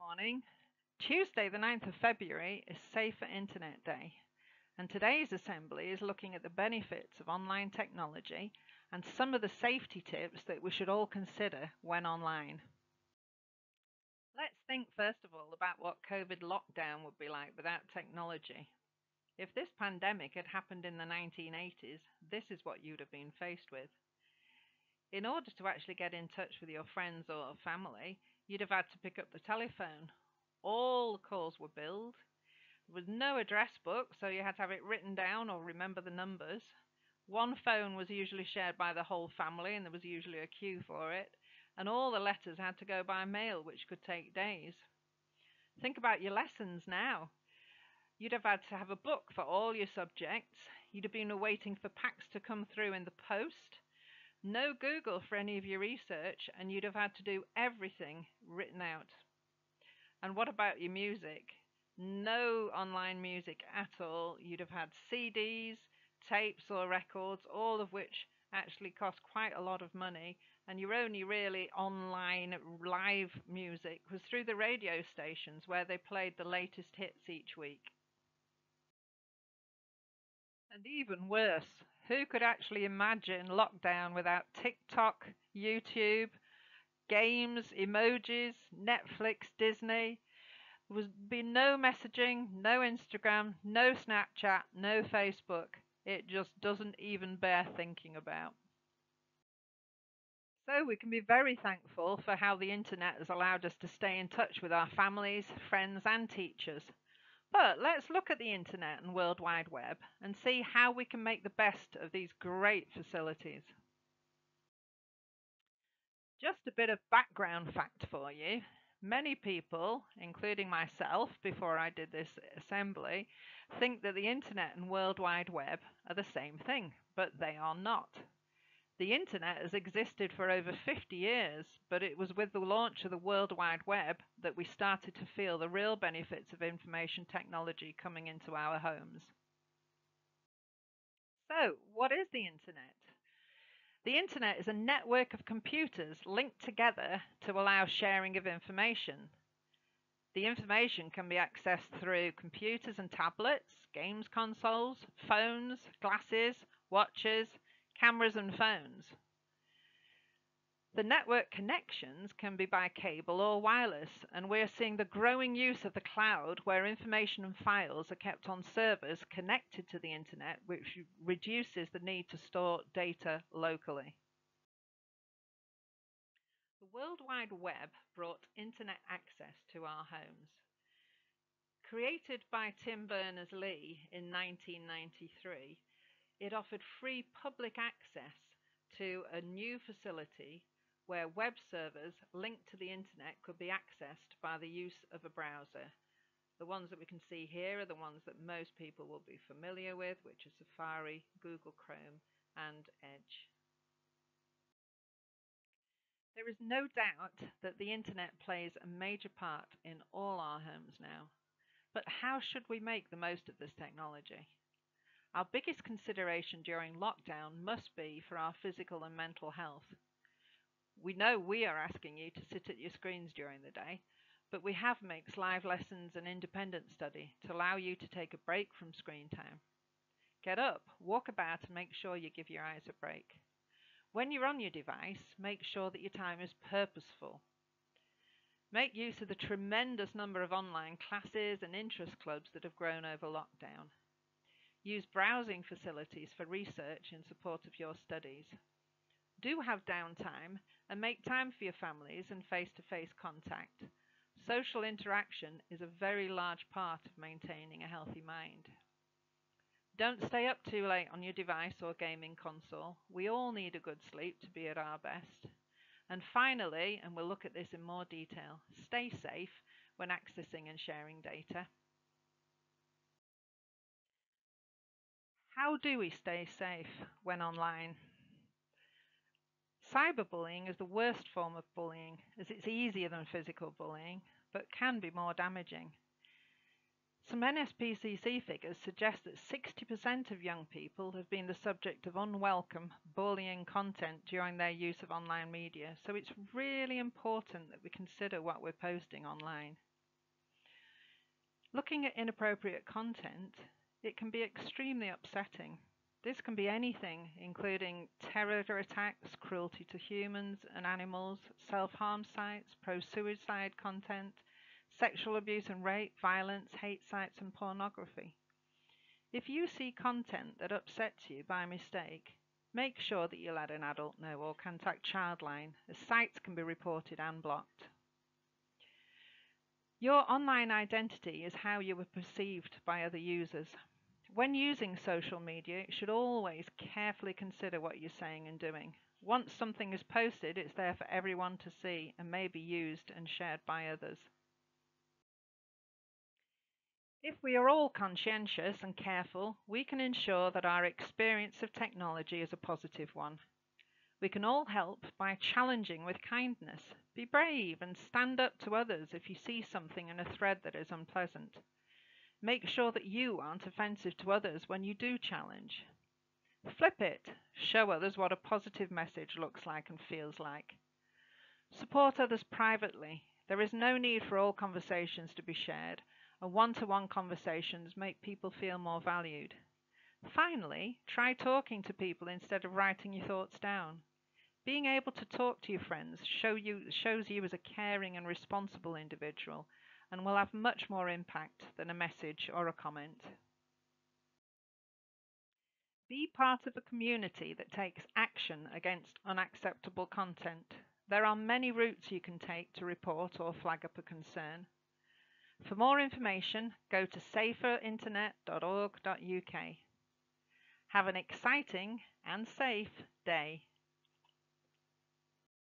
Morning. Tuesday, the 9th of February, is Safer Internet Day, and today's assembly is looking at the benefits of online technology and some of the safety tips that we should all consider when online. Let's think first of all about what COVID lockdown would be like without technology. If this pandemic had happened in the 1980s, this is what you'd have been faced with. In order to actually get in touch with your friends or family, you'd have had to pick up the telephone. All the calls were billed. There was no address book, so you had to have it written down or remember the numbers. One phone was usually shared by the whole family, and there was usually a queue for it. And all the letters had to go by mail, which could take days. Think about your lessons now. You'd have had to have a book for all your subjects. You'd have been waiting for packs to come through in the post. No Google for any of your research, and you'd have had to do everything written out. And what about your music? No online music at all. You'd have had CDs, tapes or records, all of which actually cost quite a lot of money, and your only really online live music was through the radio stations where they played the latest hits each week. And even worse, who could actually imagine lockdown without TikTok, YouTube, games, emojis, Netflix, Disney? There would be no messaging, no Instagram, no Snapchat, no Facebook. It just doesn't even bear thinking about. So we can be very thankful for how the internet has allowed us to stay in touch with our families, friends and teachers. But let's look at the internet and World Wide Web and see how we can make the best of these great facilities. Just a bit of background fact for you. Many people, including myself before I did this assembly, think that the internet and World Wide Web are the same thing, but they are not. The internet has existed for over 50 years, but it was with the launch of the World Wide Web that we started to feel the real benefits of information technology coming into our homes. So, what is the internet? The internet is a network of computers linked together to allow sharing of information. The information can be accessed through computers and tablets, games consoles, phones, glasses, watches, cameras and phones. The network connections can be by cable or wireless, and we're seeing the growing use of the cloud where information and files are kept on servers connected to the internet, which reduces the need to store data locally. The World Wide Web brought internet access to our homes. Created by Tim Berners-Lee in 1993, it offered free public access to a new facility where web servers linked to the internet could be accessed by the use of a browser. The ones that we can see here are the ones that most people will be familiar with, which are Safari, Google Chrome, and Edge. There is no doubt that the internet plays a major part in all our homes now. But how should we make the most of this technology? Our biggest consideration during lockdown must be for our physical and mental health. We know we are asking you to sit at your screens during the day, but we have mixed live lessons and independent study to allow you to take a break from screen time. Get up, walk about, and make sure you give your eyes a break. When you're on your device, make sure that your time is purposeful. Make use of the tremendous number of online classes and interest clubs that have grown over lockdown. Use browsing facilities for research in support of your studies. Do have downtime and make time for your families and face-to-face contact. Social interaction is a very large part of maintaining a healthy mind. Don't stay up too late on your device or gaming console. We all need a good sleep to be at our best. And finally, and we'll look at this in more detail, stay safe when accessing and sharing data. How do we stay safe when online? Cyberbullying is the worst form of bullying, as it's easier than physical bullying, but can be more damaging. Some NSPCC figures suggest that 60% of young people have been the subject of unwelcome bullying content during their use of online media, so it's really important that we consider what we're posting online. Looking at inappropriate content, it can be extremely upsetting. This can be anything, including terror attacks, cruelty to humans and animals, self-harm sites, pro-suicide content, sexual abuse and rape, violence, hate sites and pornography. If you see content that upsets you by mistake, make sure that you let an adult know or contact Childline, as sites can be reported and blocked. Your online identity is how you are perceived by other users. When using social media, you should always carefully consider what you're saying and doing. Once something is posted, it's there for everyone to see and may be used and shared by others. If we are all conscientious and careful, we can ensure that our experience of technology is a positive one. We can all help by challenging with kindness. Be brave and stand up to others if you see something in a thread that is unpleasant. Make sure that you aren't offensive to others when you do challenge. Flip it. Show others what a positive message looks like and feels like. Support others privately. There is no need for all conversations to be shared, and one-to-one conversations make people feel more valued. Finally, try talking to people instead of writing your thoughts down. Being able to talk to your friends shows you as a caring and responsible individual and will have much more impact than a message or a comment. Be part of a community that takes action against unacceptable content. There are many routes you can take to report or flag up a concern. For more information, go to saferinternet.org.uk. Have an exciting and safe day.